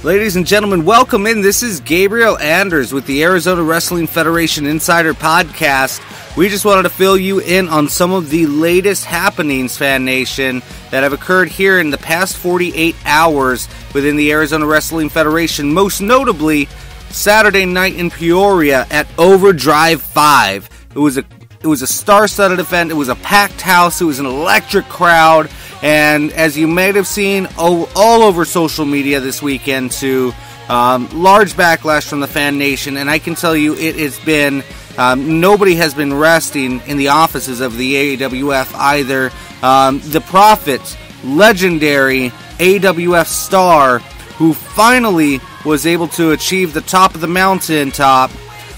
Ladies and gentlemen, welcome in. This is Gabriel Anders with the Arizona Wrestling Federation Insider Podcast. We just wanted to fill you in on some of the latest happenings, Fan Nation, that have occurred here in the past 48 hours within the Arizona Wrestling Federation. Most notably, Saturday night in Peoria at Overdrive V. It was a star-studded event. It was a packed house. It was an electric crowd. And as you may have seen all over social media this weekend too, large backlash from the Fan Nation. And I can tell you it has been, nobody has been resting in the offices of the AWF either. The Prophet, legendary AWF star, who finally was able to achieve the top of the mountaintop,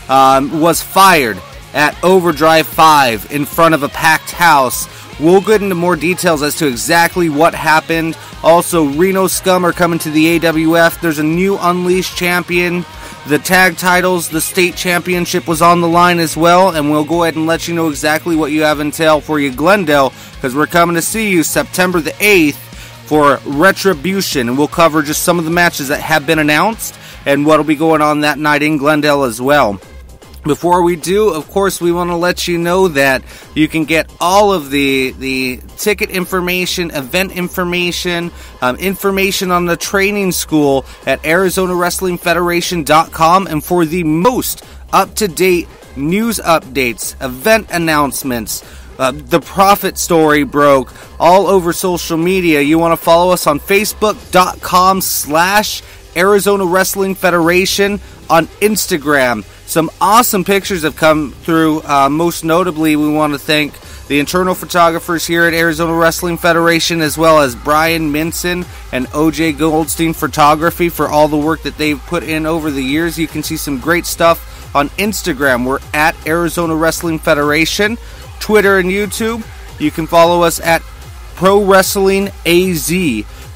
was fired at Overdrive V in front of a packed house. We'll get into more details as to exactly what happened. Also, RENO SCUM are coming to the AWF. There's a new Unleashed champion. The tag titles, the state championship was on the line as well, and we'll go ahead and let you know exactly what you have in tail for you, Glendale, because we're coming to see you September the 8th for Retribution, and we'll cover just some of the matches that have been announced and what will be going on that night in Glendale as well. Before we do, of course, we want to let you know that you can get all of the ticket information, event information, information on the training school at ArizonaWrestlingFederation.com. And for the most up-to-date news updates, event announcements, the Prophet story broke all over social media. You want to follow us on Facebook.com/Arizona Wrestling Federation, on Instagram. Some awesome pictures have come through. Most notably, we want to thank the internal photographers here at Arizona Wrestling Federation, as well as Brian Minson and OJ Goldstein Photography for all the work that they've put in over the years. You can see some great stuff on Instagram. We're at Arizona Wrestling Federation. Twitter and YouTube, you can follow us at Pro Wrestling AZ.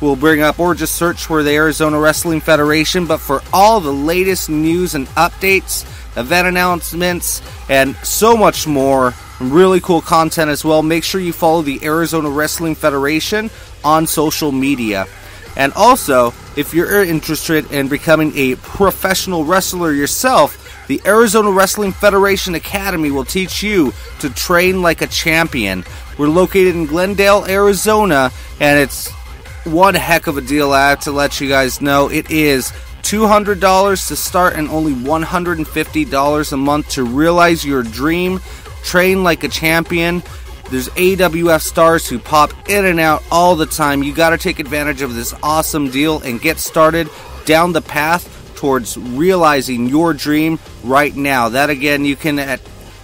We'll bring up, or just search for the Arizona Wrestling Federation. But for all the latest news and updates, event announcements, and so much more, really cool content as well, make sure you follow the Arizona Wrestling Federation on social media. And also, if you're interested in becoming a professional wrestler yourself, the Arizona Wrestling Federation Academy will teach you to train like a champion. We're located in Glendale, Arizona, and it's one heck of a deal. I have to let you guys know. It is $200 to start and only $150 a month to realize your dream. Train like a champion. There's AWF stars who pop in and out all the time. You got to take advantage of this awesome deal and get started down the path towards realizing your dream right now. That again, you can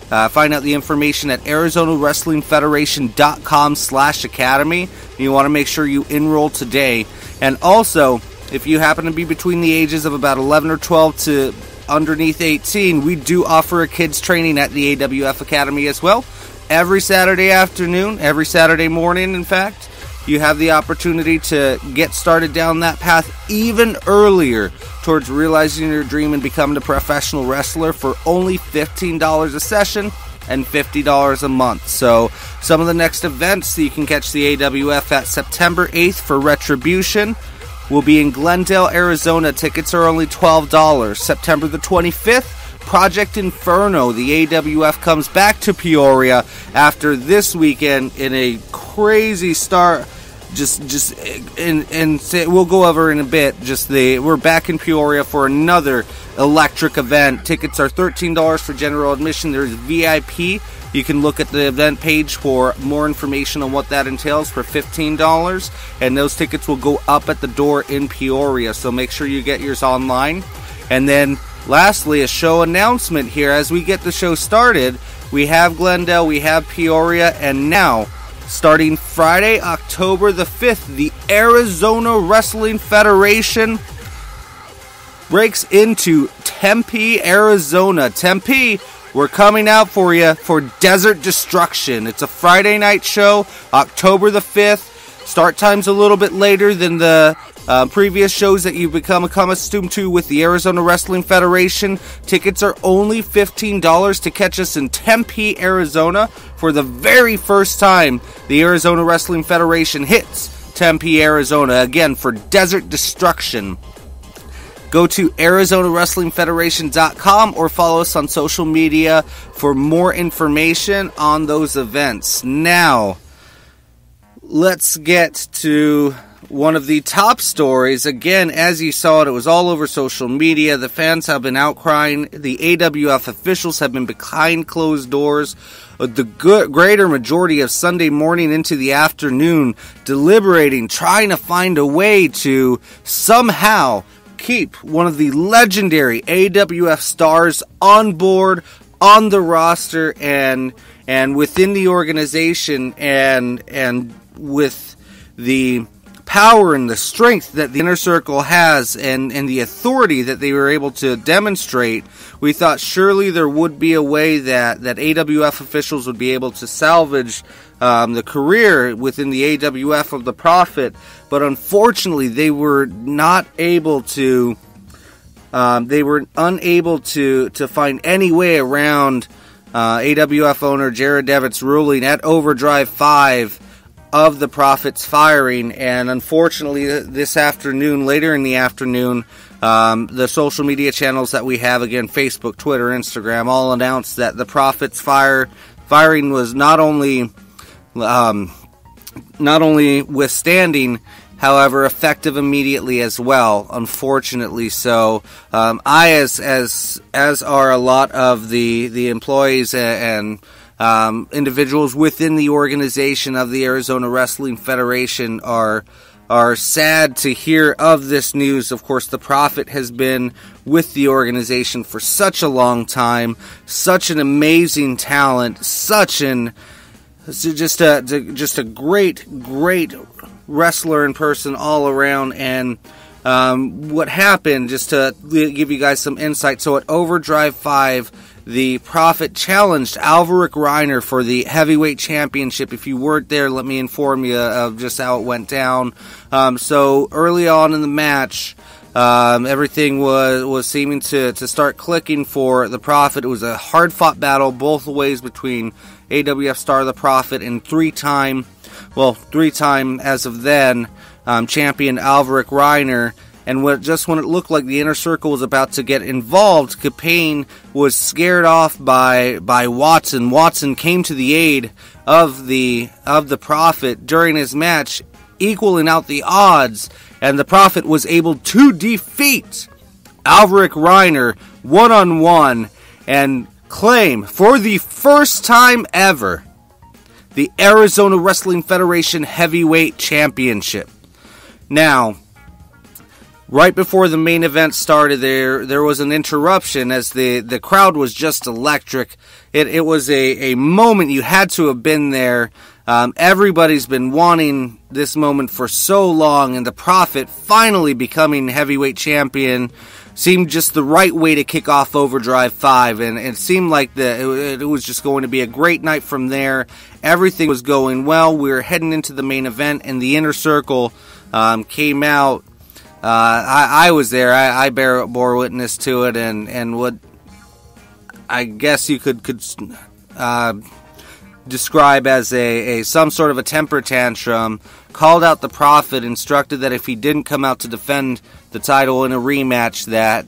find out the information at ArizonaWrestlingFederation.com/academy. You want to make sure you enroll today. And also, if you happen to be between the ages of about 11 or 12 to underneath 18, we do offer a kids training at the AWF Academy as well. Every Saturday afternoon, every Saturday morning, in fact, you have the opportunity to get started down that path even earlier towards realizing your dream and becoming a professional wrestler for only $15 a session and $50 a month. So some of the next events that you can catch the AWF at: September 8th for Retribution will be in Glendale, Arizona. Tickets are only $12. September the 25th, Project Inferno. The AWF comes back to Peoria after this weekend in a crazy start. We'll go over in a bit. We're back in Peoria for another electric event. Tickets are $13 for general admission. There's VIP. You can look at the event page for more information on what that entails for $15, and those tickets will go up at the door in Peoria, so make sure you get yours online. And then lastly, a show announcement here. As we get the show started, we have Glendale, we have Peoria, and now, starting Friday, October the 5th, the Arizona Wrestling Federation breaks into Tempe, Arizona. Tempe, we're coming out for you for Desert Destruction. It's a Friday night show, October the 5th. Start time's a little bit later than the previous shows that you've become accustomed to with the Arizona Wrestling Federation. Tickets are only $15 to catch us in Tempe, Arizona. For the very first time, the Arizona Wrestling Federation hits Tempe, Arizona, again for Desert Destruction. go to ArizonaWrestlingFederation.com or follow us on social media for more information on those events. Now, let's get to one of the top stories. Again, as you saw it was all over social media. The fans have been outcrying. The AWF officials have been behind closed doors the greater majority of Sunday morning into the afternoon, deliberating, trying to find a way to somehow keep one of the legendary AWF stars on board, on the roster, and within the organization, and with the power and the strength that the Inner Circle has, and the authority that they were able to demonstrate, we thought surely there would be a way that AWF officials would be able to salvage the career within the AWF of the Prophet, but unfortunately they were not able to. They were unable to find any way around AWF owner Jared Devitt's ruling at Overdrive 5 of the Prophet's firing, and unfortunately this afternoon, later in the afternoon, the social media channels that we have, again, Facebook, Twitter, Instagram, all announced that the Prophet's firing was not only withstanding, however, effective immediately as well, unfortunately. So, as are a lot of the employees and individuals within the organization of the Arizona Wrestling Federation are sad to hear of this news. Of course, the Prophet has been with the organization for such a long time, such an amazing talent, just a great wrestler in person all around. And what happened, just to give you guys some insight, so at Overdrive 5, the Prophet challenged Alverick Reiner for the heavyweight championship. If you weren't there, let me inform you of just how it went down. So early on in the match, everything was seeming to start clicking for the Prophet. It was a hard-fought battle both ways between AWF star the Prophet and three-time as of then, champion Alverick Reiner. And when it looked like the Inner Circle was about to get involved, Capane was scared off by Watson. Watson came to the aid of the Prophet during his match, equaling out the odds, and the Prophet was able to defeat Alverick Reiner one-on-one and claim, for the first time ever, the Arizona Wrestling Federation Heavyweight Championship. Now, right before the main event started, there was an interruption as the crowd was just electric. It was a moment you had to have been there. Everybody's been wanting this moment for so long, and the Prophet finally becoming heavyweight champion seemed just the right way to kick off Overdrive 5, and it seemed like it was just going to be a great night from there. Everything was going well. We were heading into the main event, and the Inner Circle came out. I was there. I bore witness to it, and what I guess you could describe as some sort of a temper tantrum, called out the Prophet, instructed that if he didn't come out to defend the title in a rematch, that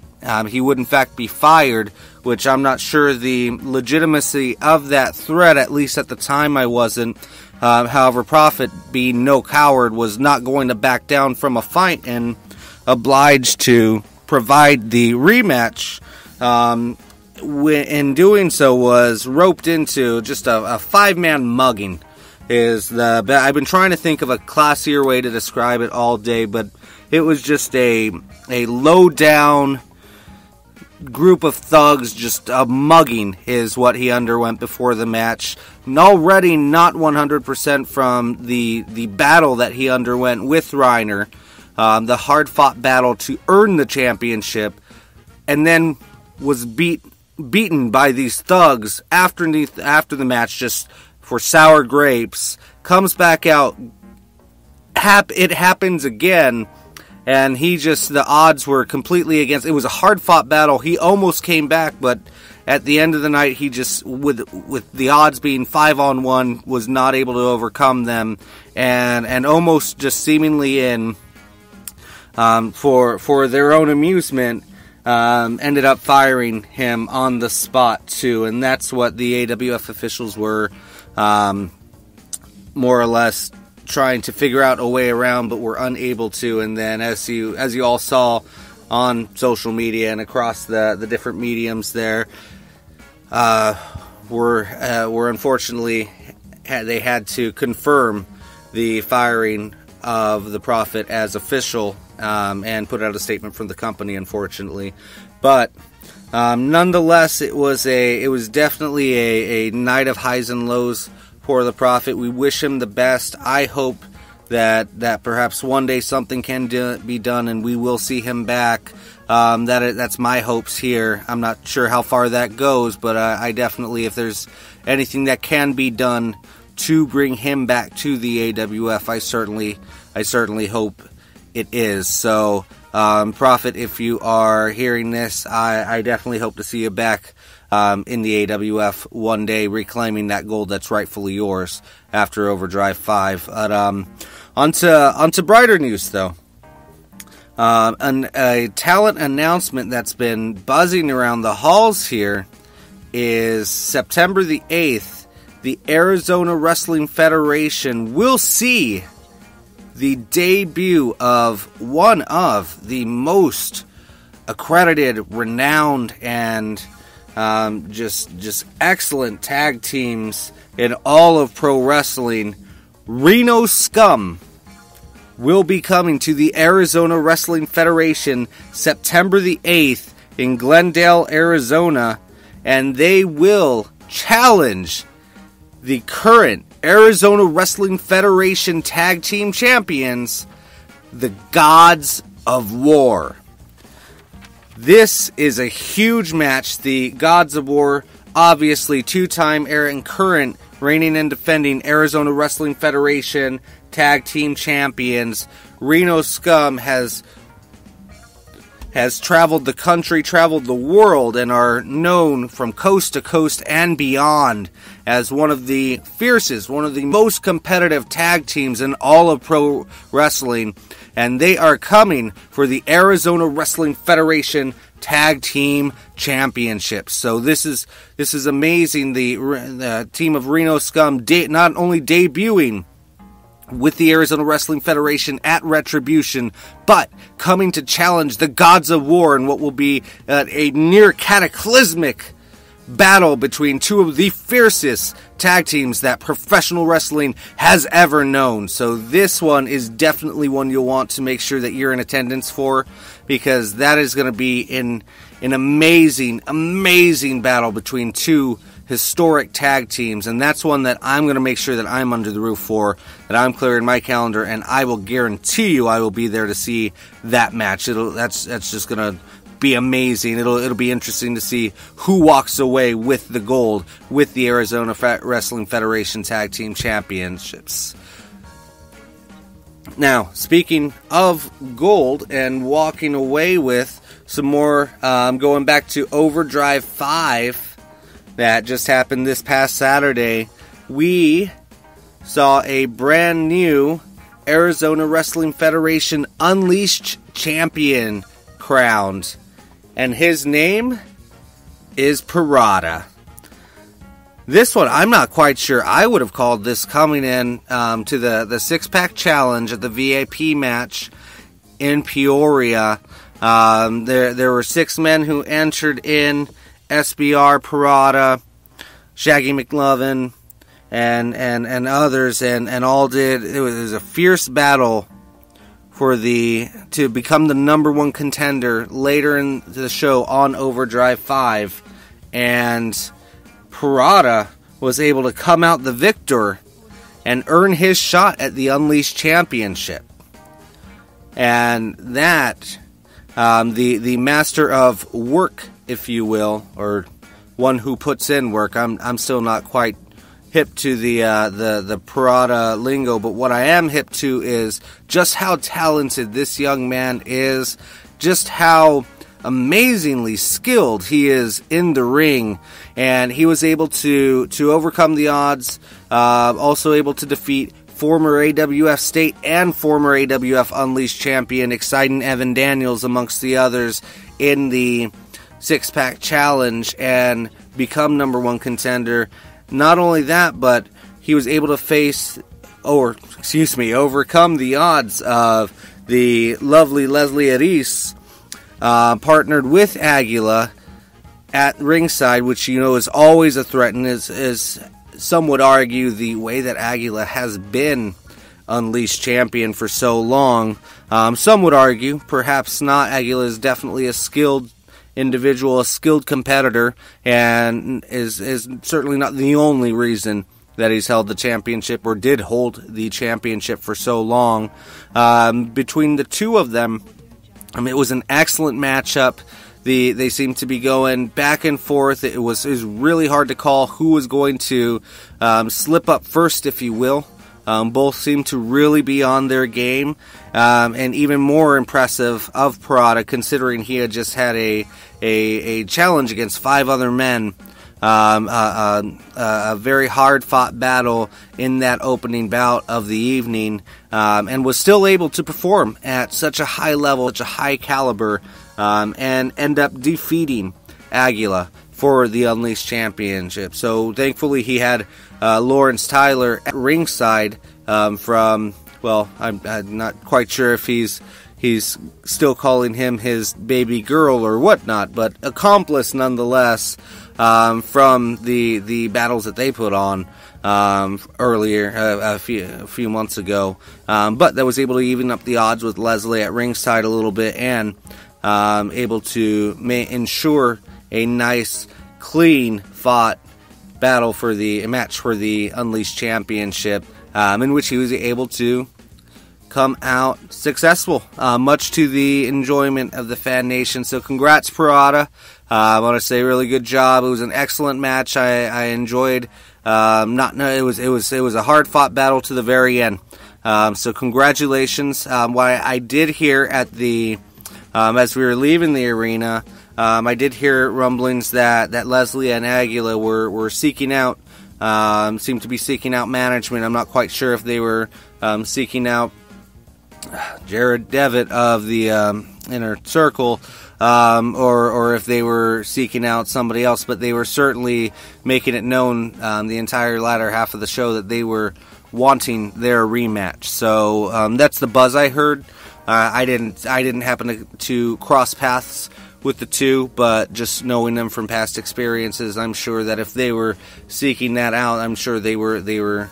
he would in fact be fired, which I'm not sure the legitimacy of that threat, at least at the time I wasn't. However, Prophet, being no coward, was not going to back down from a fight and obliged to provide the rematch. In doing so, was roped into just a five-man mugging. I've been trying to think of a classier way to describe it all day, but it was just a low-down group of thugs. Just a mugging is what he underwent before the match. And already not 100% from the battle that he underwent with Reiner, the hard-fought battle to earn the championship, and then was beaten by these thugs after the match, just for sour grapes. Comes back out. It happens again, and the odds were completely against. It was a hard-fought battle. He almost came back, but at the end of the night, he just, with the odds being 5-on-1, was not able to overcome them, and almost just seemingly in for their own amusement, ended up firing him on the spot too, and that's what the AWF officials were more or less trying to figure out a way around, but were unable to. And then, as you all saw on social media and across the different mediums, there were unfortunately they had to confirm the firing of the Prophet as official, and put out a statement from the company, unfortunately. But nonetheless, it was definitely a night of highs and lows for the Prophet. We wish him the best. I hope that perhaps one day something can be done and we will see him back. That's my hopes here. I'm not sure how far that goes, but I definitely, if there's anything that can be done to bring him back to the AWF, I certainly hope it is. So, Prophet, if you are hearing this, I definitely hope to see you back in the AWF one day, reclaiming that gold that's rightfully yours after Overdrive 5. But onto brighter news, though. A talent announcement that's been buzzing around the halls here is September the 8th, the Arizona Wrestling Federation will see the debut of one of the most accredited, renowned, and just excellent tag teams in all of pro wrestling. RENO SCUM will be coming to the Arizona Wrestling Federation September the 8th in Glendale, Arizona, and they will challenge the current Arizona Wrestling Federation Tag Team Champions, the Gods of War. This is a huge match. The Gods of War, obviously two-time and current reigning and defending Arizona Wrestling Federation Tag Team Champions. RENO SCUM has traveled the country, traveled the world, and are known from coast to coast and beyond as one of the fiercest, one of the most competitive tag teams in all of pro wrestling. And they are coming for the Arizona Wrestling Federation Tag Team Championships. So this is amazing. The team of RENO SCUM not only debuting with the Arizona Wrestling Federation at Retribution, but coming to challenge the Gods of War in what will be a near cataclysmic battle between two of the fiercest tag teams that professional wrestling has ever known. So this one is definitely one you'll want to make sure that you're in attendance for, because that is going to be an amazing, amazing battle between two historic tag teams, and that's one that I'm going to make sure that I'm under the roof for, that I'm clearing my calendar, and I will guarantee you I will be there to see that match. That's just going to be amazing. It'll be interesting to see who walks away with the gold with the Arizona Wrestling Federation Tag Team Championships. Now, speaking of gold and walking away with some more, going back to Overdrive 5 that just happened this past Saturday, we saw a brand new Arizona Wrestling Federation Unleashed champion crowned, and his name is Parada. This one, I'm not quite sure. I would have called this coming in to the six-pack challenge at the VIP match in Peoria. There were 6 men who entered in: SBR, Parada, Shaggy McLovin, and others, and all did. It was a fierce battle to become the number 1 contender later in the show on Overdrive 5, and Parada was able to come out the victor and earn his shot at the Unleashed Championship. And that, the master of work, if you will, or one who puts in work. I'm still not quite hip to the Parada lingo, but what I am hip to is just how talented this young man is, just how amazingly skilled he is in the ring, and he was able to overcome the odds, also able to defeat former AWF State and former AWF Unleashed champion Exciting Evan Daniels amongst the others in the six-pack challenge and become number one contender. Not only that, but he was able to overcome the odds of the lovely Leslie Aris, partnered with Aguila at ringside, which is always a threat, and is some would argue the way that Aguila has been Unleashed champion for so long. Some would argue, perhaps not. Aguila is definitely a skilled individual, a skilled competitor, and is certainly not the only reason that he's held the championship, or did hold the championship for so long. Between the two of them, it was an excellent matchup. They seemed to be going back and forth. It was really hard to call who was going to slip up first, if you will. Both seemed to really be on their game, and even more impressive of Parada, considering he had just had a challenge against 5 other men. A very hard-fought battle in that opening bout of the evening, and was still able to perform at such a high level, such a high caliber, and end up defeating Aguila for the Unleashed Championship. So thankfully he had Lawrence Tyler at ringside I'm not quite sure if he's still calling him his baby girl or whatnot, but accomplice nonetheless, from the battles that they put on earlier, a few months ago. But that was able to even up the odds with Leslie at ringside a little bit, and able to ensure a nice, clean fought battle for the match for the Unleashed Championship, in which he was able to come out successful, much to the enjoyment of the fan nation. So congrats, Parada. I want to say really good job. It was an excellent match. I enjoyed. It was a hard fought battle to the very end. So congratulations. What I did hear at the as we were leaving the arena, I did hear rumblings that Leslie and Aguila were seeking out, seemed to be seeking out management. I'm not quite sure if they were seeking out Jared Devitt of the Inner Circle, or if they were seeking out somebody else, but they were certainly making it known the entire latter half of the show that they were wanting their rematch. So that's the buzz I heard. I didn't happen to cross paths with the two, but just knowing them from past experiences, I'm sure that if they were seeking that out, I'm sure they were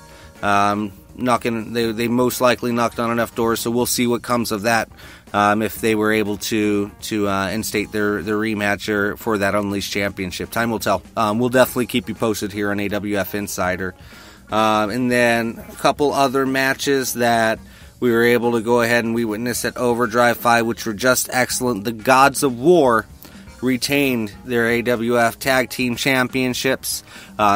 knocking. They most likely knocked on enough doors. So we'll see what comes of that, if they were able to instate their rematch for that Unleashed Championship. Time will tell. We'll definitely keep you posted here on AWF Insider. And then a couple other matches that we were able to go ahead and we witnessed at Overdrive V, which were just excellent. The Gods of War retained their AWF Tag Team Championships,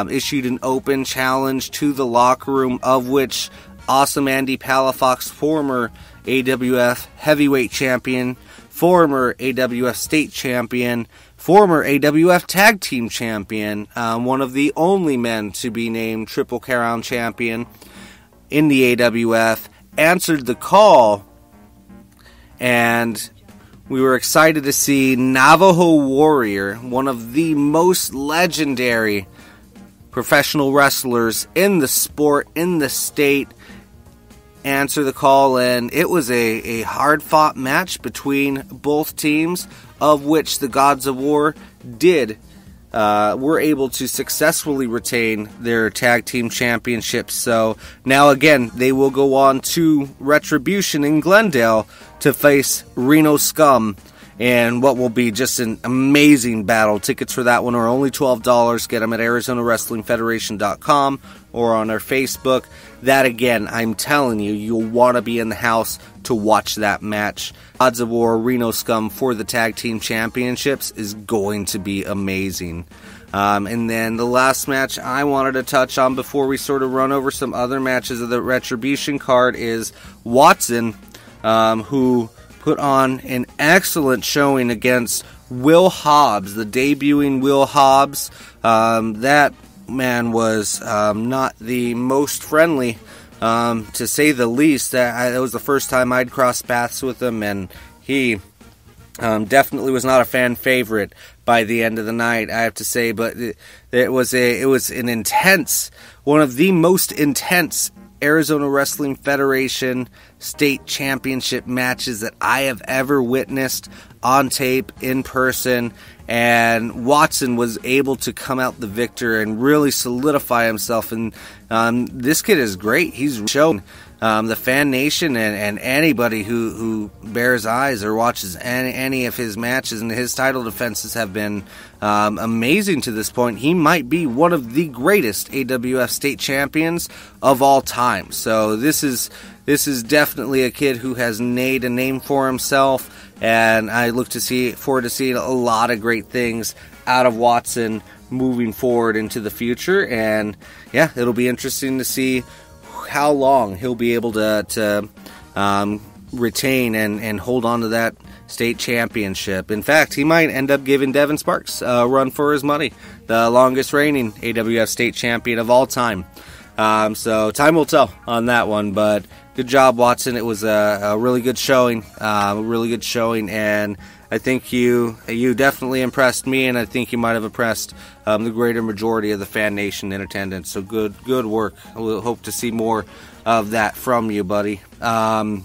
issued an open challenge to the locker room, of which Awesome Andy Palafox, former AWF Heavyweight Champion, former AWF State Champion, former AWF Tag Team Champion, one of the only men to be named Triple Crown Champion in the AWF, answered the call, and we were excited to see Navajo Warrior, one of the most legendary professional wrestlers in the sport, in the state, answer the call, and it was a hard-fought match between both teams, of which the Gods of War were able to successfully retain their tag team championships. So now again, they will go on to Retribution in Glendale to face RENO SCUM, and what will be just an amazing battle. Tickets for that one are only $12. Get them at ArizonaWrestlingFederation.com or on our Facebook. That again, I'm telling you, you'll want to be in the house to watch that match. Gods of War, RENO SCUM for the Tag Team Championships is going to be amazing. And then the last match I wanted to touch on before we sort of run over some other matches of the Retribution card is Watson, who put on an excellent showing against Will Hobbs, the debuting Will Hobbs. That man was not the most friendly to say the least. That was the first time I'd crossed paths with him, and he definitely was not a fan favorite by the end of the night, I have to say. But it was an intense, one of the most intense Arizona Wrestling Federation state championship matches that I have ever witnessed on tape, in person, and Watson was able to come out the victor and really solidify himself. And this kid is great. He's shown the fan nation and anybody who bears eyes or watches any of his matches, and his title defenses have been amazing to this point. He might be one of the greatest AWF state champions of all time. So this is definitely a kid who has made a name for himself, and I look forward to seeing a lot of great things out of Watson moving forward into the future. And yeah, it'll be interesting to see how long he'll be able to retain and hold on to that state championship. In fact, he might end up giving Devin Sparks a run for his money, the longest reigning AWF state champion of all time. So time will tell on that one, but good job, Watson. It was a really good showing, and I think you definitely impressed me, and I think you might have impressed the greater majority of the fan nation in attendance. So good work. We'll hope to see more of that from you, buddy. Now,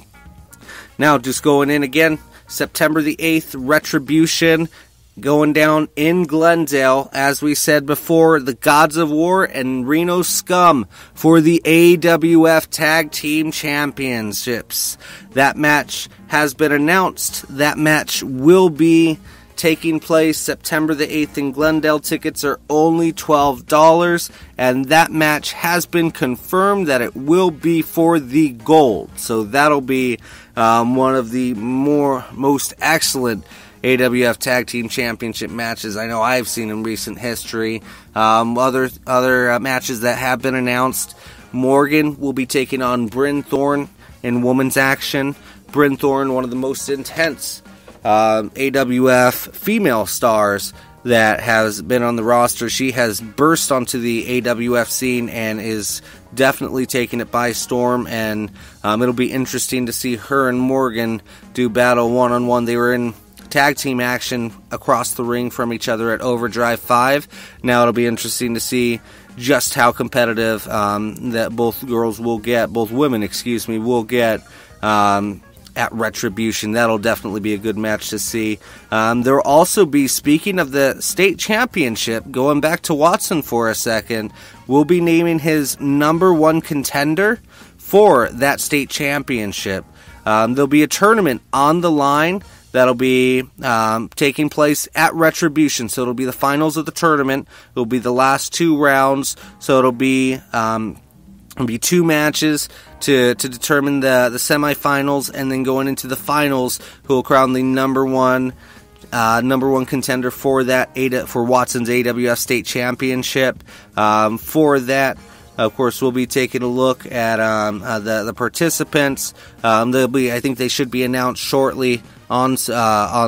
just going in again, September the 8th, Retribution going down in Glendale. As we said before, the Gods of War and RENO SCUM for the AWF Tag Team Championships. That match has been announced. That match will be taking place September the 8th in Glendale. Tickets are only $12, and that match has been confirmed that it will be for the gold. So that'll be one of the most excellent AWF Tag Team Championship matches I know I've seen in recent history. Other matches that have been announced: Morgan will be taking on Bryn Thorne in women's action. Bryn Thorne, one of the most intense AWF female stars that has been on the roster. She has burst onto the AWF scene and is definitely taking it by storm, and it'll be interesting to see her and Morgan do battle one-on-one. They were in tag team action across the ring from each other at Overdrive 5. Now it'll be interesting to see just how competitive that both women will get at Retribution. That'll definitely be a good match to see. There'll also be, speaking of the state championship, going back to Watson for a second, we'll be naming his number one contender for that state championship. There'll be a tournament on the line that'll be taking place at Retribution. So it'll be the finals of the tournament. It'll be the last two rounds. So it'll be two matches to determine the semifinals, and then going into the finals, who will crown the number one contender for for Watson's AWF State Championship. For that, of course, we'll be taking a look at the participants. I think they should be announced shortly on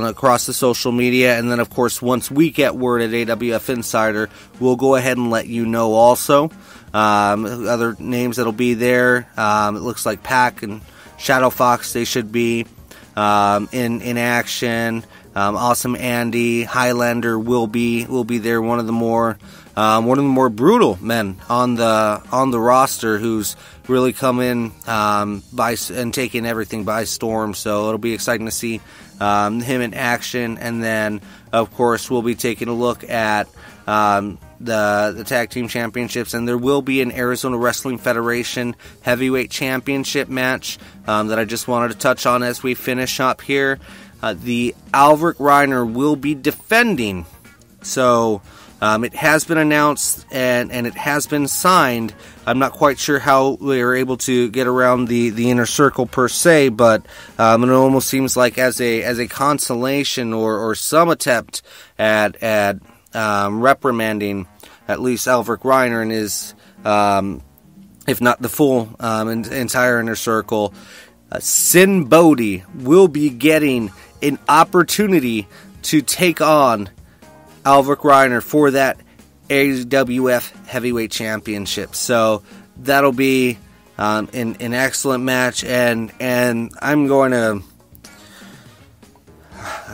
across the social media, and then of course once we get word at AWF Insider, we'll go ahead and let you know also. Other names that'll be there, it looks like Pac and Shadow Fox, they should be in action. Awesome Andy, Highlander will be there, one of the more brutal men on the roster, who's really come in and taken everything by storm. So it'll be exciting to see him in action. And then of course we'll be taking a look at the tag team championships, and there will be an Arizona Wrestling Federation heavyweight championship match that I just wanted to touch on as we finish up here. The Alverick Reiner will be defending. So it has been announced and it has been signed. I'm not quite sure how we were able to get around the inner circle per se, but it almost seems like as a consolation or some attempt at reprimanding at least Alverick Reiner and his, if not the full entire inner circle, Sin Bodhi will be getting an opportunity to take on Alverick Reiner for that AWF Heavyweight Championship. So that'll be an excellent match, and I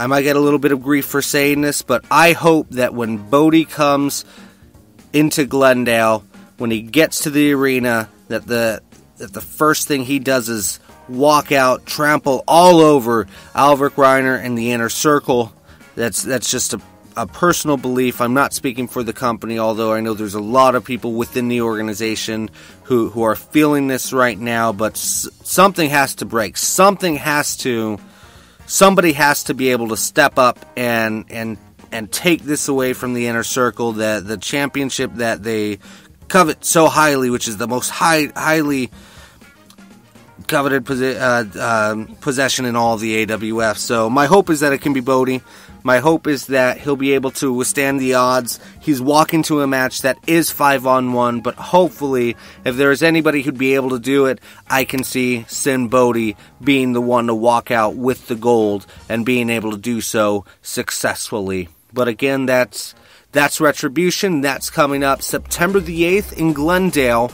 might get a little bit of grief for saying this, but I hope that when Bodie comes into Glendale, when he gets to the arena, that the first thing he does is walk out, trample all over Alvin Reiner and the Inner Circle. That's just a personal belief. I'm not speaking for the company, although I know there's a lot of people within the organization who are feeling this right now, but something has to break. Somebody has to be able to step up and take this away from the Inner Circle, the championship that they covet so highly, which is the most highly coveted possession in all of the AWF. So my hope is that it can be Bodie. My hope is that he'll be able to withstand the odds. He's walking to a match that is 5-on-1, but hopefully, if there is anybody who'd be able to do it, I can see Sin Bodie being the one to walk out with the gold and being able to do so successfully. But again, that's Retribution. That's coming up September the 8th in Glendale.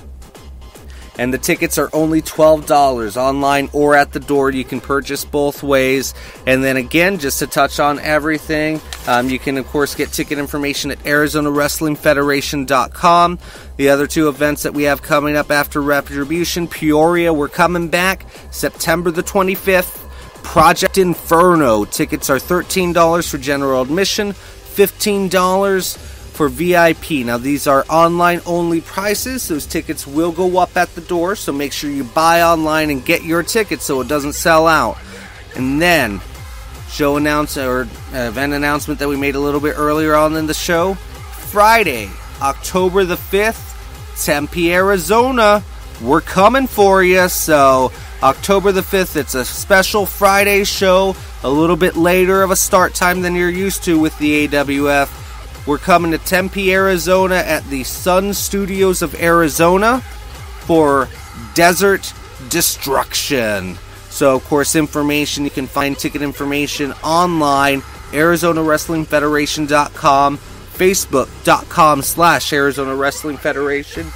And the tickets are only $12 online or at the door. You can purchase both ways. And then again, just to touch on everything, you can of course get ticket information at ArizonaWrestlingFederation.com. The other two events that we have coming up after Retribution, Peoria, we're coming back September the 25th. Project Inferno. Tickets are $13 for general admission, $15 for VIP. Now these are online only prices. Those tickets will go up at the door, so make sure you buy online and get your ticket so it doesn't sell out. And then event announcement that we made a little bit earlier on in the show. Friday, October the 5th, Tempe, Arizona. We're coming for you. So October the 5th, it's a special Friday show, a little bit later of a start time than you're used to with the AWF. We're coming to Tempe, Arizona at the Sun Studios of Arizona for Desert Destruction. So, of course, you can find ticket information online, ArizonaWrestlingFederation.com, Facebook.com/Arizona Wrestling Federation,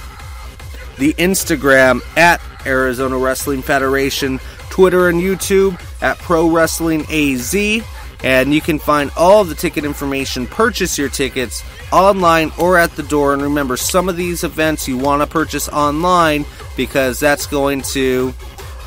the Instagram at Arizona Wrestling Federation, Twitter and YouTube at Pro Wrestling AZ. And you can find all the ticket information, purchase your tickets online or at the door. And remember, some of these events you want to purchase online because that's going to,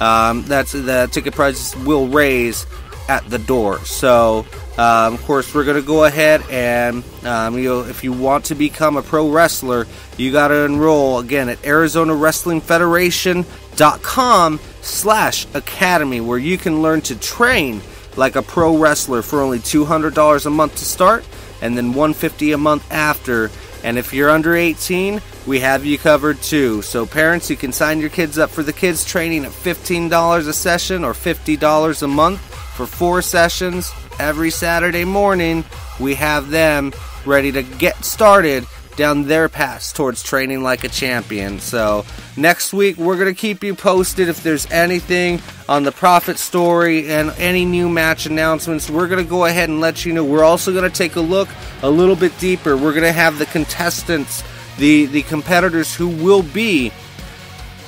the ticket prices will raise at the door. So, of course, we're going to go ahead and, if you want to become a pro wrestler, you got to enroll again at ArizonaWrestlingFederation.com/academy, where you can learn to train like a pro wrestler for only $200 a month to start, and then $150 a month after. And if you're under 18, we have you covered too. So parents, you can sign your kids up for the kids training at $15 a session or $50 a month for 4 sessions every Saturday morning. We have them ready to get started down their path towards training like a champion. So next week we're going to keep you posted if there's anything on the Profit story and any new match announcements. We're going to go ahead and let you know. We're also going to take a look a little bit deeper. We're going to have the contestants, the competitors who will be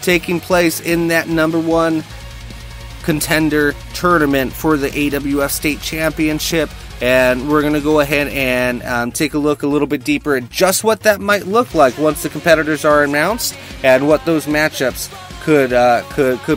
taking place in that number 1 contender tournament for the AWF State Championship. And we're going to go ahead and take a look a little bit deeper at just what that might look like once the competitors are announced, and what those matchups could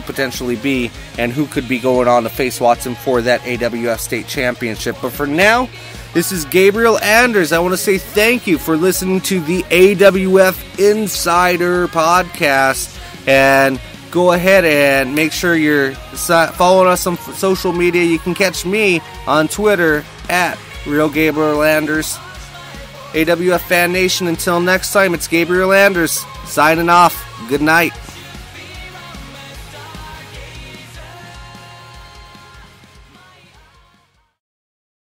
potentially be, and who could be going on to face Watson for that AWF State Championship. But for now, this is Gabriel Anders. I want to say thank you for listening to the AWF Insider Podcast, and go ahead and make sure you're following us on social media. You can catch me on Twitter at Real Gabriel Anders. AWF Fan Nation, until next time, it's Gabriel Anders signing off. Good night.